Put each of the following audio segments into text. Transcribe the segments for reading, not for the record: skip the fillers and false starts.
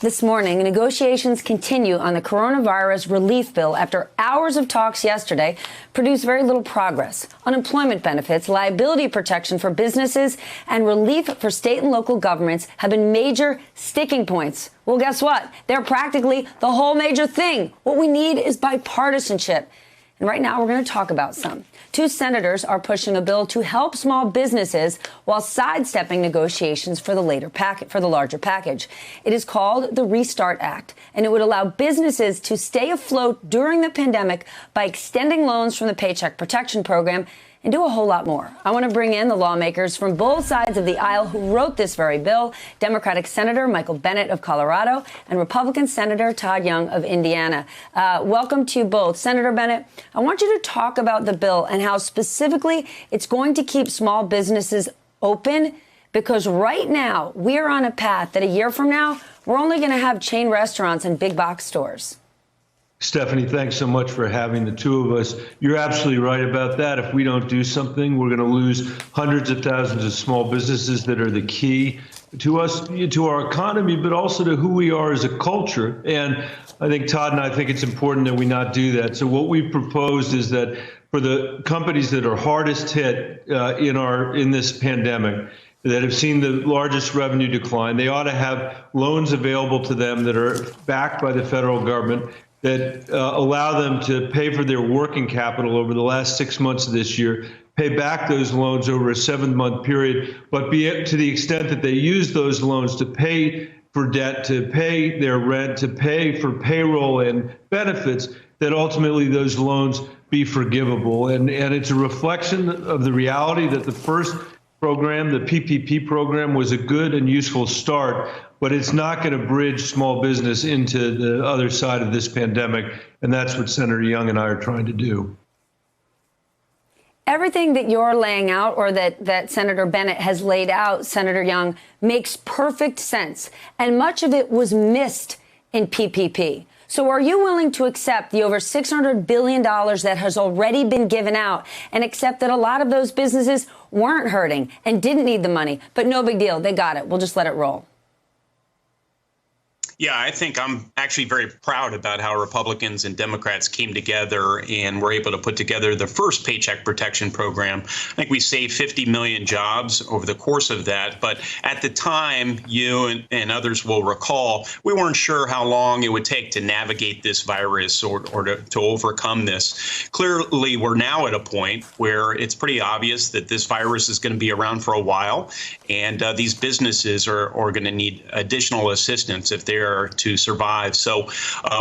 This morning, negotiations continue on the coronavirus relief bill after hours of talks yesterday produced very little progress. Unemployment benefits, liability protection for businesses, and relief for state and local governments have been major sticking points. Well, guess what? They're practically the whole major thing. What we need is bipartisanship. And right now, we're going to talk about some. Two senators are pushing a bill to help small businesses while sidestepping negotiations for the larger package. It is called the Restart Act, and it would allow businesses to stay afloat during the pandemic by extending loans from the Paycheck Protection Program and do a whole lot more. I want to bring in the lawmakers from both sides of the aisle who wrote this very bill: Democratic Senator Michael Bennet of Colorado and Republican Senator Todd Young of Indiana. Welcome to you both. Senator Bennet, I want you to talk about the bill and how specifically it's going to keep small businesses open, because right now we're on a path that a year from now, we're only going to have chain restaurants and big box stores. Stephanie, thanks so much for having the two of us. You're absolutely right about that. If we don't do something, we're going to lose hundreds of thousands of small businesses that are the key to us, to our economy, but also to who we are as a culture. And I think Todd and I think it's important that we not do that. So what we've proposed is that for the companies that are hardest hit in this pandemic, that have seen the largest revenue decline, they ought to have loans available to them that are backed by the federal government, that allow them to pay for their working capital over the last 6 months of this year, pay back those loans over a 7-month period, but be to the extent that they use those loans to pay for debt, to pay their rent, to pay for payroll and benefits, that ultimately those loans be forgivable. And it's a reflection of the reality that the first program, the PPP program, was a good and useful start, but it's not going to bridge small business into the other side of this pandemic. And that's what Senator Young and I are trying to do. Everything that you're laying out, or that Senator Bennet has laid out, Senator Young, makes perfect sense. And much of it was missed in PPP. So are you willing to accept the over $600 billion that has already been given out, and accept that a lot of those businesses weren't hurting and didn't need the money, but no big deal, they got it, we'll just let it roll? Yeah, I think I'm actually very proud about how Republicans and Democrats came together and were able to put together the first Paycheck Protection Program. I think we saved 50 million jobs over the course of that. But at the time, you and others will recall, we weren't sure how long it would take to navigate this virus or to overcome this. Clearly, we're now at a point where it's pretty obvious that this virus is going to be around for a while, and these businesses are going to need additional assistance if they're to survive. So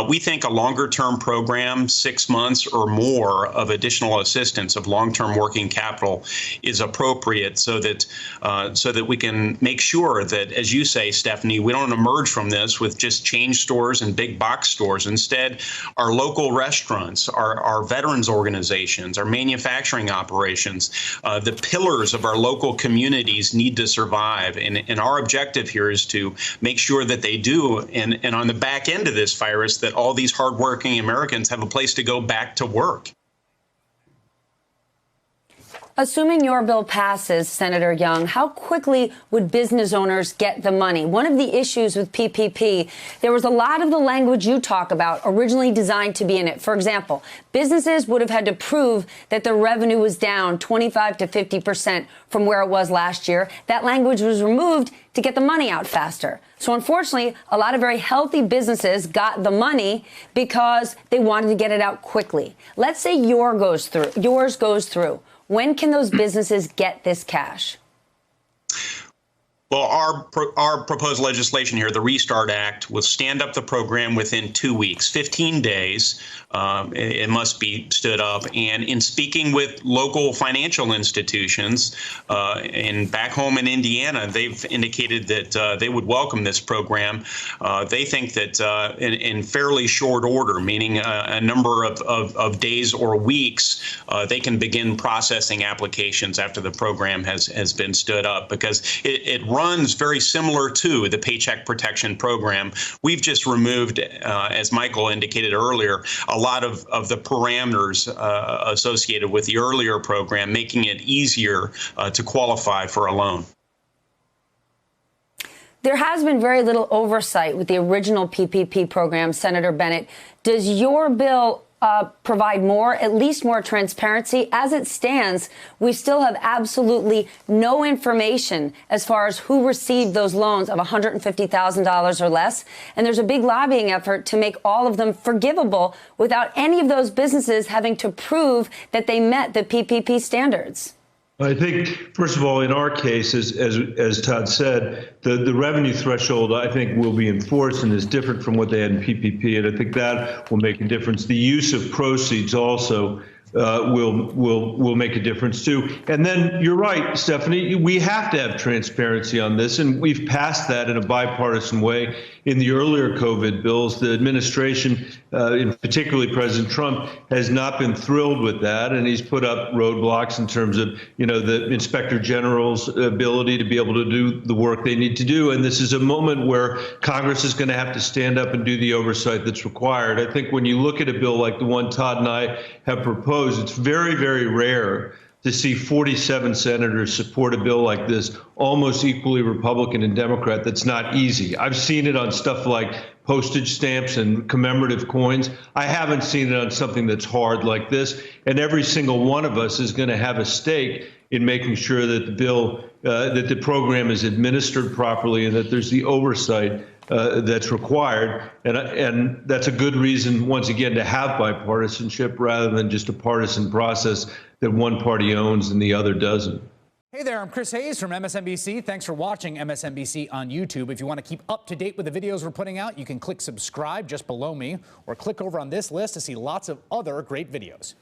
we think a longer term program, 6 months or more of additional assistance of long-term working capital, is appropriate so that we can make sure that, as you say, Stephanie, we don't emerge from this with just chain stores and big box stores. Instead, our local restaurants, our veterans organizations, our manufacturing operations, the pillars of our local communities need to survive. And our objective here is to make sure that they do. And on the back end of this virus, that all these hardworking Americans have a place to go back to work. Assuming your bill passes, Senator Young, how quickly would business owners get the money? One of the issues with PPP, there was a lot of the language you talk about originally designed to be in it. For example, businesses would have had to prove that their revenue was down 25 to 50% from where it was last year. That language was removed to get the money out faster. So unfortunately, a lot of very healthy businesses got the money because they wanted to get it out quickly. Let's say yours goes through. When can those businesses get this cash? Well, our proposed legislation here, the Restart Act, will stand up the program within 2 weeks, 15 days. It must be stood up. And in speaking with local financial institutions and back home in Indiana, they've indicated that they would welcome this program. They think that in fairly short order, meaning a number of days or weeks, they can begin processing applications after the program has been stood up, because it runs very similar to the Paycheck Protection Program. We've just removed, as Michael indicated earlier, a lot of the parameters associated with the earlier program, making it easier to qualify for a loan. There has been very little oversight with the original PPP program, Senator Bennett. Does your bill provide more, at least more transparency? As it stands, we still have absolutely no information as far as who received those loans of $150,000 or less. And there's a big lobbying effort to make all of them forgivable without any of those businesses having to prove that they met the PPP standards. I think, first of all, in our case, as Todd said, the revenue threshold, I think, will be enforced and is different from what they had in PPP. And I think that will make a difference. The use of proceeds also will make a difference, too. And then you're right, Stephanie, we have to have transparency on this. And we've passed that in a bipartisan way in the earlier COVID bills. The administration, in particularly President Trump, has not been thrilled with that. And he's put up roadblocks in terms of, the Inspector General's ability to be able to do the work they need to do. And this is a moment where Congress is going to have to stand up and do the oversight that's required. I think when you look at a bill like the one Todd and I have proposed, it's very, very rare to see 47 senators support a bill like this, almost equally Republican and Democrat. That's not easy. I've seen it on stuff like postage stamps and commemorative coins. I haven't seen it on something that's hard like this. And every single one of us is going to have a stake in making sure that the bill, that the program is administered properly and that there's the oversight that's required. And that's a good reason, once again, to have bipartisanship rather than just a partisan process that one party owns and the other doesn't. Hey there, I'm Chris Hayes from MSNBC. Thanks for watching MSNBC on YouTube. If you want to keep up to date with the videos we're putting out, you can click subscribe just below me or click over on this list to see lots of other great videos.